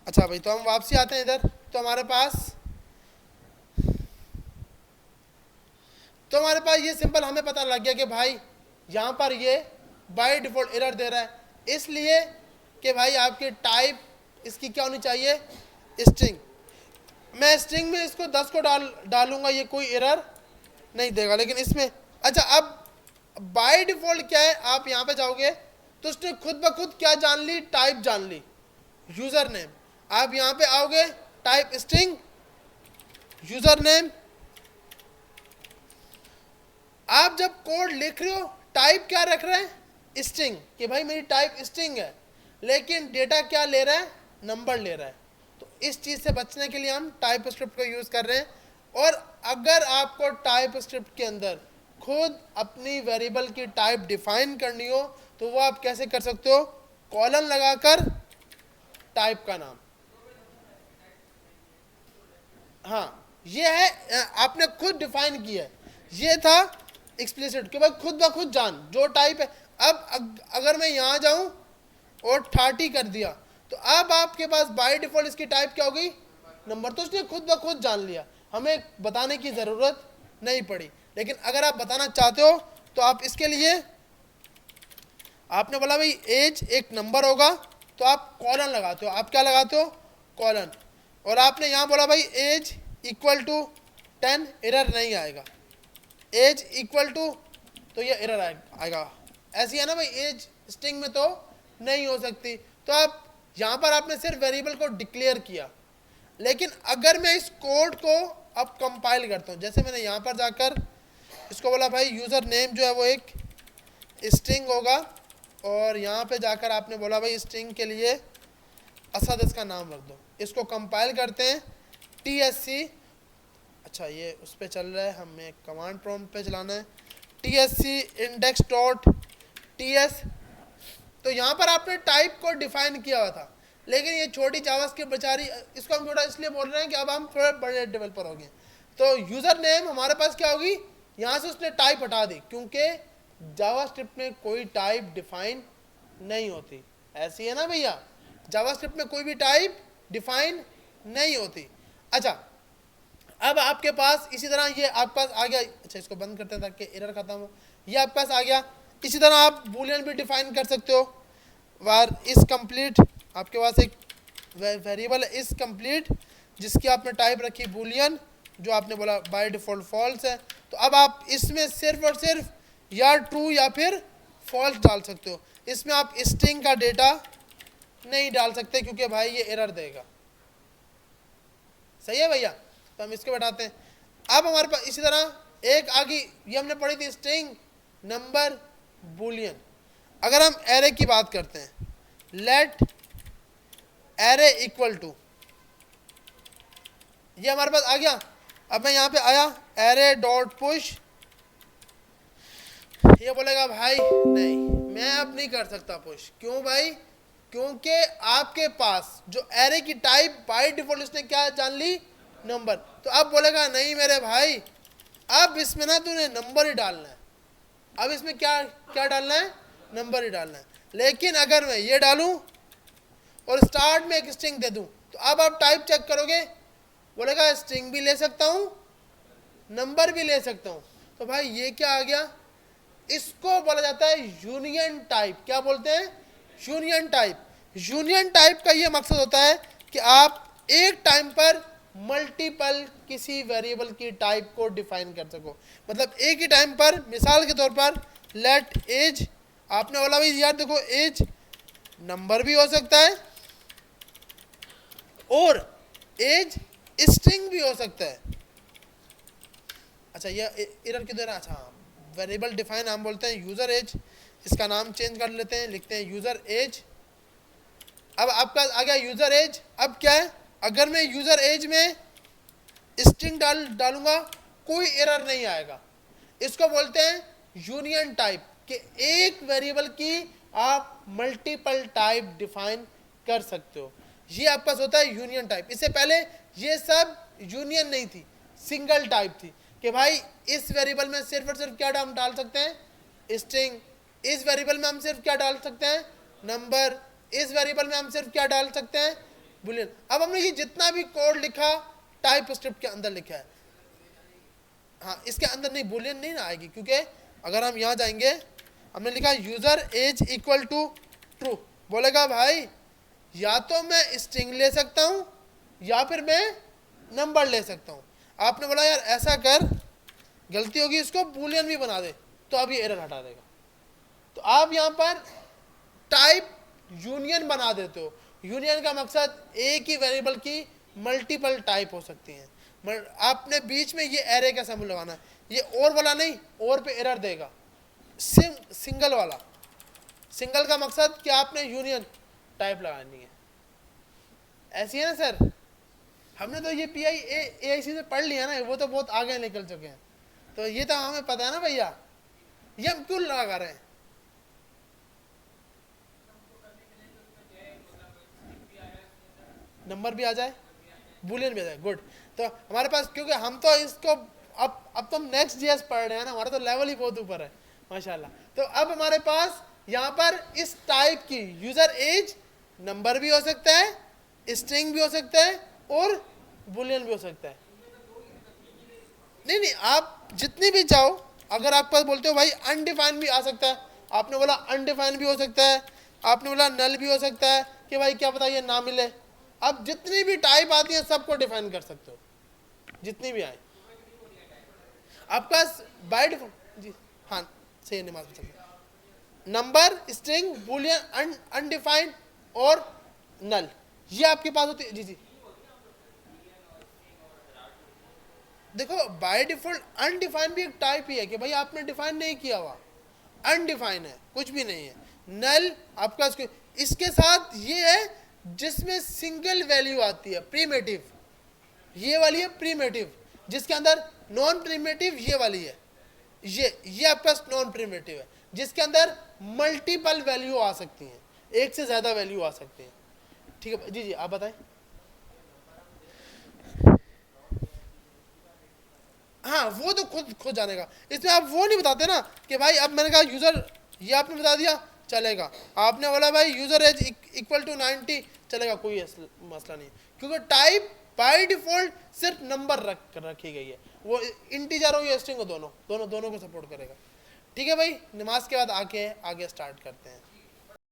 अच्छा भाई, तो हम वापसी आते हैं इधर। तो हमारे पास ये सिंपल हमें पता लग गया कि भाई यहाँ पर ये बाय डिफॉल्ट एरर दे रहा है, इसलिए कि भाई आपकी टाइप इसकी क्या होनी चाहिए, स्ट्रिंग। मैं स्ट्रिंग में इसको 10 को डालूंगा, ये कोई एरर नहीं देगा। लेकिन इसमें अच्छा, अब बाय डिफॉल्ट क्या है, आप यहाँ पे जाओगे तो उसने खुद ब खुद क्या जान ली, टाइप जान ली, यूजर नेम। आप यहाँ पे आओगे, टाइप स्ट्रिंग यूजर नेम। आप जब कोड लिख रहे हो टाइप क्या रख रहे हैं, स्ट्रिंग, कि भाई मेरी टाइप स्ट्रिंग है, लेकिन डेटा क्या ले रहा है, नंबर ले रहा है। तो इस चीज़ से बचने के लिए हम टाइप स्क्रिप्ट को यूज़ कर रहे हैं। और अगर आपको टाइप स्क्रिप्ट के अंदर खुद अपनी वेरिएबल की टाइप डिफाइन करनी हो तो वो आप कैसे कर सकते हो, कॉलन लगाकर टाइप का नाम। हाँ, ये है, आपने खुद डिफाइन किया है, ये था एक्सप्लिसिट कि भाई खुद ब खुद जान जो टाइप है। अब अगर मैं यहाँ जाऊँ और 30 कर दिया तो अब आपके पास बाय डिफॉल्ट इसकी टाइप क्या होगी, नंबर। तो उसने खुद ब खुद जान लिया, हमें बताने की ज़रूरत नहीं पड़ी। लेकिन अगर आप बताना चाहते हो तो आप इसके लिए, आपने बोला भाई एज एक नंबर होगा तो आप कॉलन लगाते हो, आप क्या लगाते हो, कॉलन। और आपने यहाँ बोला भाई एज इक्वल टू 10, एरर नहीं आएगा। एज इक्वल टू, तो ये एरर आएगा। ऐसी है ना भाई, एज स्ट्रिंग में तो नहीं हो सकती। तो आप यहाँ पर आपने सिर्फ वेरिएबल को डिक्लेयर किया। लेकिन अगर मैं इस कोड को अब कंपाइल करता हूँ, जैसे मैंने यहाँ पर जाकर इसको बोला भाई यूज़र नेम जो है वो एक स्ट्रिंग होगा, और यहाँ पे जाकर आपने बोला भाई स्ट्रिंग के लिए असद इसका नाम रख दो। इसको कंपाइल करते हैं, TSC, अच्छा ये उस पर चल रहा है, हमें कमांड प्रॉम्प्ट पे चलाना है, TSC इंडेक्स डॉट TS। तो यहाँ पर आपने टाइप को डिफाइन किया हुआ था, लेकिन ये छोटी जावास्क्रिप्ट बेचारी, इसको हम थोड़ा इसलिए बोल रहे हैं कि अब हम थोड़े बड़े डेवलपर हो गए। तो यूज़र नेम हमारे पास क्या होगी, यहाँ से उसने टाइप हटा दी, क्योंकि जावास्क्रिप्ट में कोई टाइप डिफाइन नहीं होती। ऐसी है ना भैया, जावास्क्रिप्ट में कोई भी टाइप डिफाइन नहीं होती। अच्छा, अब आपके पास इसी तरह ये आपके पास आ गया। अच्छा, इसको बंद करते हैं ताकि एरर खत्म हो। ये आपके पास आ गया। इसी तरह आप बूलियन भी डिफाइन कर सकते हो, वार इज कंप्लीट। आपके पास एक वेरिएबल है इज कंप्लीट, जिसकी आपने टाइप रखी बूलियन, जो आपने बोला बाय डिफॉल्ट फॉल्स है। तो अब आप इसमें सिर्फ और सिर्फ या ट्रू या फिर फॉल्स डाल सकते हो। इसमें आप स्ट्रिंग का डेटा नहीं डाल सकते, क्योंकि भाई ये एरर देगा। सही है भैया, तो हम इसको बैठाते हैं। अब हमारे पास इसी तरह एक आगे, ये हमने पढ़ी थी स्ट्रिंग, नंबर, बूलियन। अगर हम एरे की बात करते हैं, लेट एरे इक्वल टू, ये हमारे पास आ गया। अब मैं यहाँ पे आया, एरे डॉट पुश, ये बोलेगा भाई नहीं, मैं अब नहीं कर सकता पुश। क्यों भाई, क्योंकि आपके पास जो एरे की टाइप बाय डिफॉल्ट उसने क्या जान ली, नंबर। तो अब बोलेगा नहीं मेरे भाई, अब इसमें ना तूने नंबर ही डालना है, अब इसमें क्या क्या डालना है, नंबर ही डालना है। लेकिन अगर मैं ये डालूं और स्टार्ट में एक स्ट्रिंग दे दूं, तो अब आप टाइप चेक करोगे, बोलेगा स्ट्रिंग भी ले सकता हूं, नंबर भी ले सकता हूं। तो भाई ये क्या आ गया, इसको बोला जाता है यूनियन टाइप। क्या बोलते हैं, यूनियन टाइप। यूनियन टाइप का ये मकसद होता है कि आप एक टाइम पर मल्टीपल किसी वेरिएबल की टाइप को डिफाइन कर सको। मतलब एक ही टाइम पर, मिसाल के तौर पर लेट एज, आपने बोला भाई यार देखो एज नंबर भी हो सकता है और एज स्ट्रिंग भी हो सकता है। अच्छा, ये एरर की तरह, अच्छा वेरिएबल डिफाइन हम बोलते हैं यूजर एज, इसका नाम चेंज कर लेते हैं, लिखते हैं यूजर एज। अब आपका आ गया यूजर एज। अब क्या है, अगर मैं यूजर एज में स्ट्रिंग डालूंगा कोई एरर नहीं आएगा। इसको बोलते हैं यूनियन टाइप, कि एक वेरिएबल की आप मल्टीपल टाइप डिफाइन कर सकते हो। ये आपके पास होता है यूनियन टाइप। इससे पहले ये सब यूनियन नहीं थी, सिंगल टाइप थी, कि भाई इस वेरिएबल में सिर्फ और सिर्फ क्या हम डाल सकते हैं, स्ट्रिंग। इस वेरिएबल में हम सिर्फ क्या डाल सकते हैं, नंबर। इस वेरिएबल में हम सिर्फ क्या डाल सकते हैं, बुलियन। अब हमने ये जितना भी कोड लिखा टाइप स्क्रिप्ट के अंदर लिखा है, हाँ इसके अंदर नहीं बुलियन नहीं ना आएगी, क्योंकि अगर हम यहाँ जाएंगे, हमने लिखा user as equal to true, बोलेगा भाई या तो मैं स्ट्रिंग ले सकता हूँ या फिर मैं नंबर ले सकता हूँ। आपने बोला यार ऐसा कर, गलती होगी इसको बुलियन भी बना दे, तो अब ये एरर हटा देगा। तो आप यहाँ पर टाइप यूनियन बना देते हो। यूनियन का मकसद एक ही वेरिएबल की मल्टीपल टाइप हो सकती हैं। आपने बीच में ये एरे का सिंबल लगाना है, ये और वाला नहीं, और पे एरर देगा। सिंगल वाला, सिंगल का मकसद कि आपने यूनियन टाइप लगानी है। ऐसी है ना सर, हमने तो ये पीआई एआईसी से पढ़ लिया ना, वो तो बहुत आगे निकल चुके हैं, तो ये तो हमें पता है ना भैया, ये हम क्यों लगा रहे हैं। नंबर भी आ जाए, बुलियन भी आ जाए, गुड। तो हमारे पास, क्योंकि हम तो इसको अब तो हम नेक्स्ट जीएस पढ़ रहे हैं ना, हमारा तो लेवल ही बहुत ऊपर है माशाल्लाह। तो अब हमारे पास यहाँ पर इस टाइप की यूजर एज नंबर भी हो सकता है, स्ट्रिंग भी हो सकता है और बुलियन भी हो सकता है। नहीं नहीं, आप जितनी भी चाहो, अगर आप पास बोलते हो भाई अनडिफाइंड भी आ सकता है, आपने बोला अनडिफाइंड भी हो सकता है, आपने बोला नल भी हो सकता है कि भाई क्या पता ये ना मिले। अब जितनी भी टाइप आती है सबको डिफाइन कर सकते हो, जितनी भी आए आपका बाय डिफॉल्ट। जी हाँ सही है, नमाज में सकते नंबर, स्ट्रिंग, बुलियन, अनडिफाइंड और नल, ये आपके पास होती है। जी जी देखो, बाय डिफॉल्ट अनडिफाइंड भी एक टाइप ही है कि भाई आपने डिफाइन नहीं किया हुआ, अनडिफाइन है, कुछ भी नहीं है। नल आपका इसके साथ ये है जिसमें सिंगल वैल्यू आती है, प्रीमेटिव, ये वाली है प्रीमेटिव, जिसके अंदर नॉन प्रीमेटिव ये वाली है, ये आपका नॉन प्रीमेटिव है, जिसके अंदर मल्टीपल वैल्यू आ सकती हैं, एक से ज्यादा वैल्यू आ सकती हैं। ठीक है जी जी आप बताएं। हाँ वो तो खुद जानेगा, इसमें आप वो नहीं बताते ना कि भाई अब मैंने कहा यूजर, ये आपने बता दिया चलेगा, आपने बोला भाई यूजर एज इक्वल टू 90 चलेगा, कोई मसला नहीं, क्योंकि टाइप बाय डिफॉल्ट सिर्फ नंबर रखी गई है, वो इंटीजर हो या स्ट्रिंग हो, दोनों को सपोर्ट करेगा। ठीक है भाई, नमाज के बाद आके आगे स्टार्ट करते हैं।